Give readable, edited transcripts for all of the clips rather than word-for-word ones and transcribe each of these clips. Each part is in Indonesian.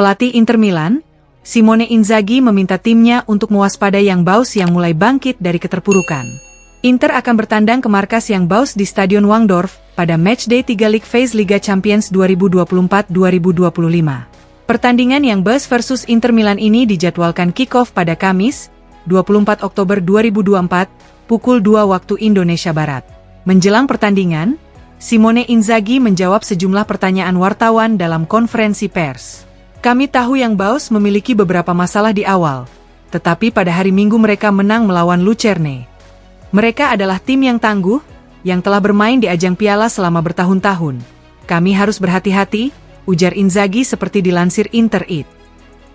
Pelatih Inter Milan, Simone Inzaghi meminta timnya untuk mewaspadai Young Boys yang mulai bangkit dari keterpurukan. Inter akan bertandang ke markas Young Boys di Stadion Wangdorf pada Matchday 3 League Phase Liga Champions 2024-2025. Pertandingan Young Boys versus Inter Milan ini dijadwalkan kick-off pada Kamis, 24 Oktober 2024, pukul 2 waktu Indonesia Barat. Menjelang pertandingan, Simone Inzaghi menjawab sejumlah pertanyaan wartawan dalam konferensi pers. Kami tahu Young Boys memiliki beberapa masalah di awal, tetapi pada hari Minggu mereka menang melawan Lucerne. Mereka adalah tim yang tangguh, yang telah bermain di ajang piala selama bertahun-tahun. Kami harus berhati-hati, ujar Inzaghi seperti dilansir Inter-It.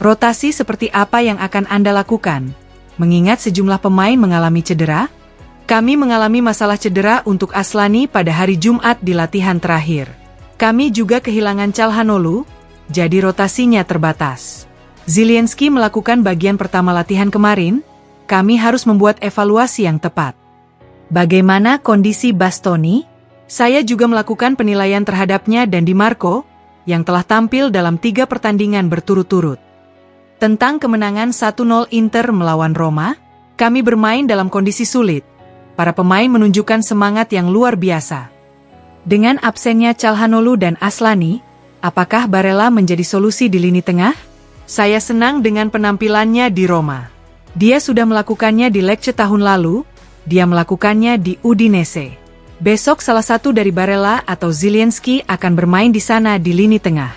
Rotasi seperti apa yang akan Anda lakukan? Mengingat sejumlah pemain mengalami cedera? Kami mengalami masalah cedera untuk Aslani pada hari Jumat di latihan terakhir. Kami juga kehilangan Calhanoglu, jadi rotasinya terbatas. Zielinski melakukan bagian pertama latihan kemarin, kami harus membuat evaluasi yang tepat. Bagaimana kondisi Bastoni? Saya juga melakukan penilaian terhadapnya dan Di Marco, yang telah tampil dalam 3 pertandingan berturut-turut. Tentang kemenangan 1-0 Inter melawan Roma, kami bermain dalam kondisi sulit. Para pemain menunjukkan semangat yang luar biasa. Dengan absennya Calhanoglu dan Aslani, apakah Barella menjadi solusi di lini tengah? Saya senang dengan penampilannya di Roma. Dia sudah melakukannya di Lecce tahun lalu, dia melakukannya di Udinese. Besok salah satu dari Barella atau Zielinski akan bermain di sana di lini tengah.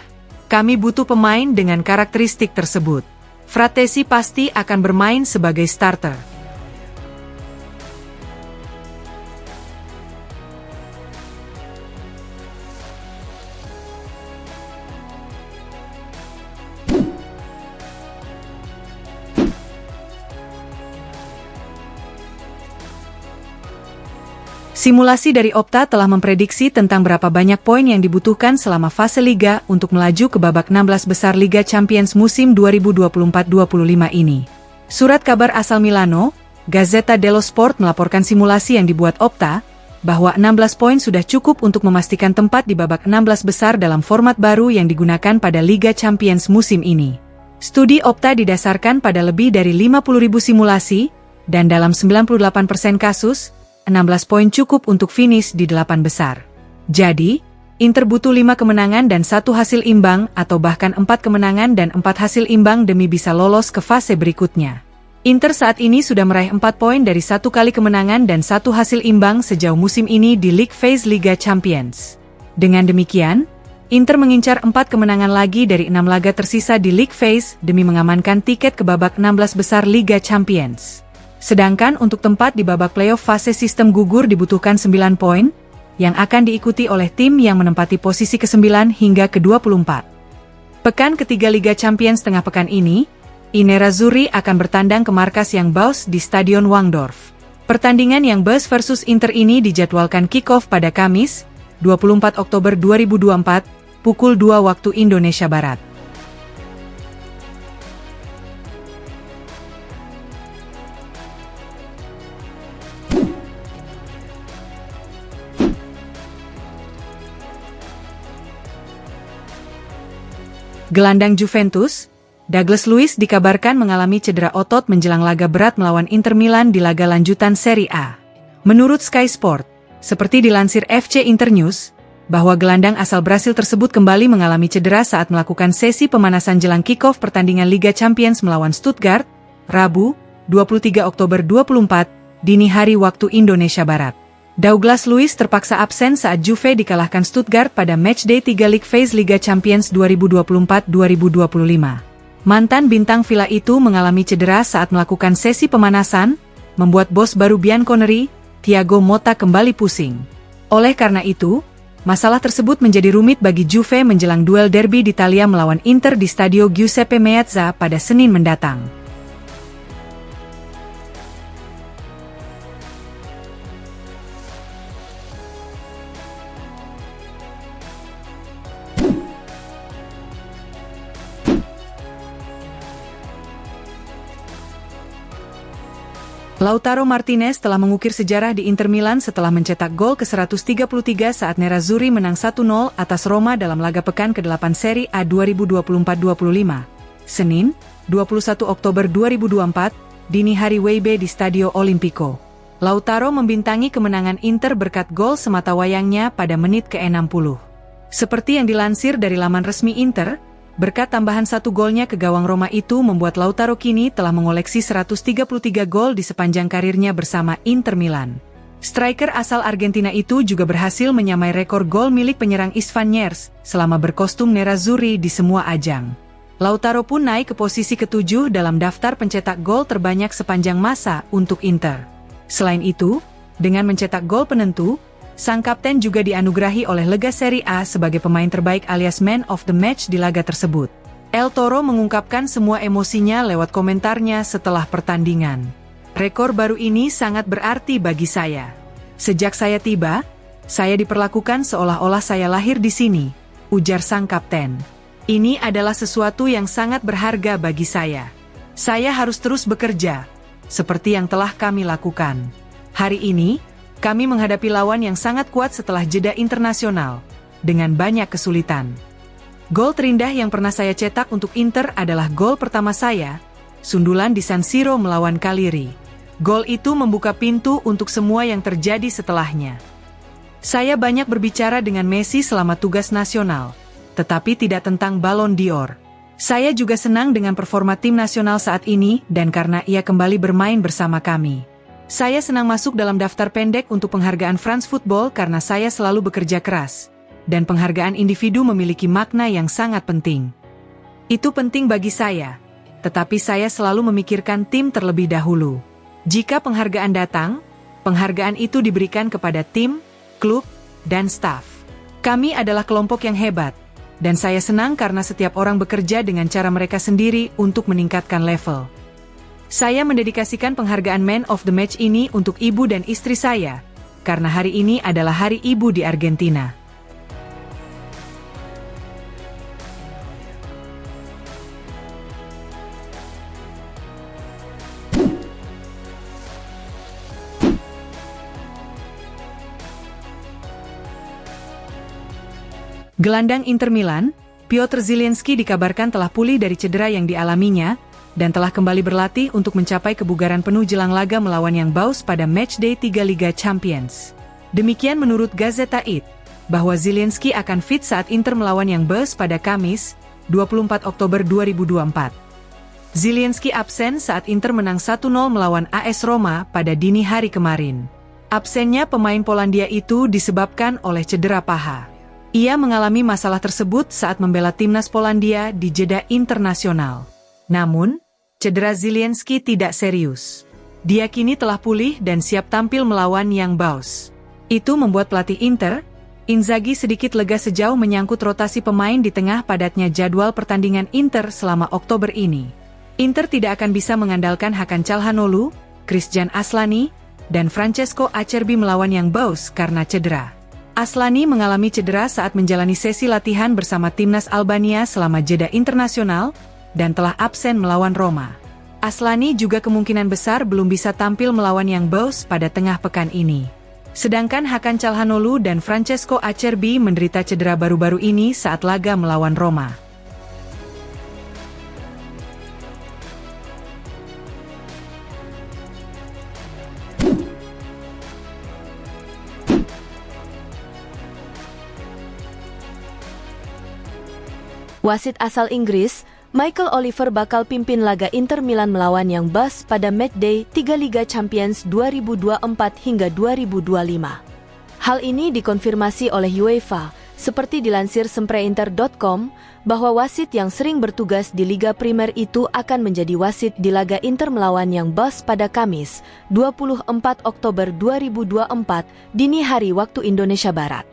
Kami butuh pemain dengan karakteristik tersebut. Fratesi pasti akan bermain sebagai starter. Simulasi dari Opta telah memprediksi tentang berapa banyak poin yang dibutuhkan selama fase Liga untuk melaju ke babak 16 besar Liga Champions musim 2024-2025 ini. Surat kabar asal Milano, Gazzetta dello Sport melaporkan simulasi yang dibuat Opta, bahwa 16 poin sudah cukup untuk memastikan tempat di babak 16 besar dalam format baru yang digunakan pada Liga Champions musim ini. Studi Opta didasarkan pada lebih dari 50.000 simulasi, dan dalam 98% kasus, 16 poin cukup untuk finish di 8 besar. Jadi, Inter butuh 5 kemenangan dan 1 hasil imbang atau bahkan 4 kemenangan dan 4 hasil imbang demi bisa lolos ke fase berikutnya. Inter saat ini sudah meraih 4 poin dari 1 kali kemenangan dan 1 hasil imbang sejauh musim ini di League Phase Liga Champions. Dengan demikian, Inter mengincar 4 kemenangan lagi dari 6 laga tersisa di League Phase demi mengamankan tiket ke babak 16 besar Liga Champions. Sedangkan untuk tempat di babak playoff fase sistem gugur dibutuhkan 9 poin, yang akan diikuti oleh tim yang menempati posisi ke-9 hingga ke-24. Pekan ketiga Liga Champions tengah pekan ini, I Nerazzurri akan bertandang ke markas Young Boys di Stadion Wangdorf. Pertandingan Young Boys versus Inter ini dijadwalkan kick-off pada Kamis, 24 Oktober 2024, pukul 2 waktu Indonesia Barat. Gelandang Juventus, Douglas Luiz dikabarkan mengalami cedera otot menjelang laga berat melawan Inter Milan di laga lanjutan Serie A. Menurut Sky Sport, seperti dilansir FC Internews, bahwa gelandang asal Brasil tersebut kembali mengalami cedera saat melakukan sesi pemanasan jelang kick-off pertandingan Liga Champions melawan Stuttgart, Rabu, 23 Oktober 2024, dini hari waktu Indonesia Barat. Douglas Luiz terpaksa absen saat Juve dikalahkan Stuttgart pada Matchday 3 League Phase Liga Champions 2024-2025. Mantan bintang Villa itu mengalami cedera saat melakukan sesi pemanasan, membuat bos baru Bianconeri, Thiago Motta kembali pusing. Oleh karena itu, masalah tersebut menjadi rumit bagi Juve menjelang duel derby di Italia melawan Inter di Stadio Giuseppe Meazza pada Senin mendatang. Lautaro Martinez telah mengukir sejarah di Inter Milan setelah mencetak gol ke-133 saat Nerazzurri menang 1-0 atas Roma dalam laga pekan ke-8 Serie A 2024-25. Senin, 21 Oktober 2024, dini hari WIB di Stadio Olimpico. Lautaro membintangi kemenangan Inter berkat gol sematawayangnya pada menit ke-60. Seperti yang dilansir dari laman resmi Inter, berkat tambahan satu golnya ke gawang Roma itu membuat Lautaro kini telah mengoleksi 133 gol di sepanjang karirnya bersama Inter Milan. Striker asal Argentina itu juga berhasil menyamai rekor gol milik penyerang Istvan Nyeres selama berkostum Nerazzurri di semua ajang. Lautaro pun naik ke posisi ke-7 dalam daftar pencetak gol terbanyak sepanjang masa untuk Inter. Selain itu, dengan mencetak gol penentu, sang kapten juga dianugerahi oleh Lega Serie A sebagai pemain terbaik alias Man of the Match di laga tersebut. El Toro mengungkapkan semua emosinya lewat komentarnya setelah pertandingan. Rekor baru ini sangat berarti bagi saya. Sejak saya tiba, saya diperlakukan seolah-olah saya lahir di sini, ujar sang kapten. Ini adalah sesuatu yang sangat berharga bagi saya. Saya harus terus bekerja, seperti yang telah kami lakukan. Hari ini, kami menghadapi lawan yang sangat kuat setelah jeda internasional, dengan banyak kesulitan. Gol terindah yang pernah saya cetak untuk Inter adalah gol pertama saya, sundulan di San Siro melawan Cagliari. Gol itu membuka pintu untuk semua yang terjadi setelahnya. Saya banyak berbicara dengan Messi selama tugas nasional, tetapi tidak tentang Ballon d'Or. Saya juga senang dengan performa tim nasional saat ini dan karena ia kembali bermain bersama kami. Saya senang masuk dalam daftar pendek untuk penghargaan France Football karena saya selalu bekerja keras, dan penghargaan individu memiliki makna yang sangat penting. Itu penting bagi saya, tetapi saya selalu memikirkan tim terlebih dahulu. Jika penghargaan datang, penghargaan itu diberikan kepada tim, klub, dan staf. Kami adalah kelompok yang hebat, dan saya senang karena setiap orang bekerja dengan cara mereka sendiri untuk meningkatkan level. Saya mendedikasikan penghargaan Man of the Match ini untuk ibu dan istri saya, karena hari ini adalah Hari Ibu di Argentina. Gelandang Inter Milan, Piotr Zielinski dikabarkan telah pulih dari cedera yang dialaminya, dan telah kembali berlatih untuk mencapai kebugaran penuh jelang laga melawan Young Boys pada Matchday 3 Liga Champions. Demikian menurut Gazeta IT, bahwa Zielinski akan fit saat Inter melawan Young Boys pada Kamis, 24 Oktober 2024. Zielinski absen saat Inter menang 1-0 melawan AS Roma pada dini hari kemarin. Absennya pemain Polandia itu disebabkan oleh cedera paha. Ia mengalami masalah tersebut saat membela timnas Polandia di jeda internasional. Namun, cedera Zielinski tidak serius. Dia kini telah pulih dan siap tampil melawan Young Boys. Itu membuat pelatih Inter, Inzaghi sedikit lega sejauh menyangkut rotasi pemain di tengah padatnya jadwal pertandingan Inter selama Oktober ini. Inter tidak akan bisa mengandalkan Hakan Calhanoglu, Christian Aslani, dan Francesco Acerbi melawan Young Boys karena cedera. Aslani mengalami cedera saat menjalani sesi latihan bersama timnas Albania selama jeda internasional, dan telah absen melawan Roma. Aslani juga kemungkinan besar belum bisa tampil melawan Young Boys pada tengah pekan ini. Sedangkan Hakan Calhanoglu dan Francesco Acerbi menderita cedera baru-baru ini saat laga melawan Roma. Wasit asal Inggris, Michael Oliver bakal pimpin laga Inter Milan melawan Young Boys pada Matchday 3 Liga Champions 2024 hingga 2025. Hal ini dikonfirmasi oleh UEFA, seperti dilansir Spreinter.com, bahwa wasit yang sering bertugas di Liga Primer itu akan menjadi wasit di laga Inter melawan Young Boys pada Kamis, 24 Oktober 2024, dini hari waktu Indonesia Barat.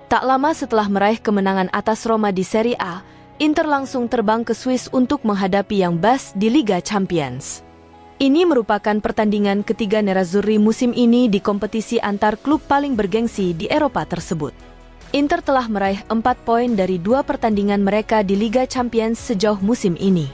Tak lama setelah meraih kemenangan atas Roma di Serie A, Inter langsung terbang ke Swiss untuk menghadapi Young Boys di Liga Champions. Ini merupakan pertandingan ketiga Nerazzurri musim ini di kompetisi antar klub paling bergengsi di Eropa tersebut. Inter telah meraih 4 poin dari 2 pertandingan mereka di Liga Champions sejauh musim ini.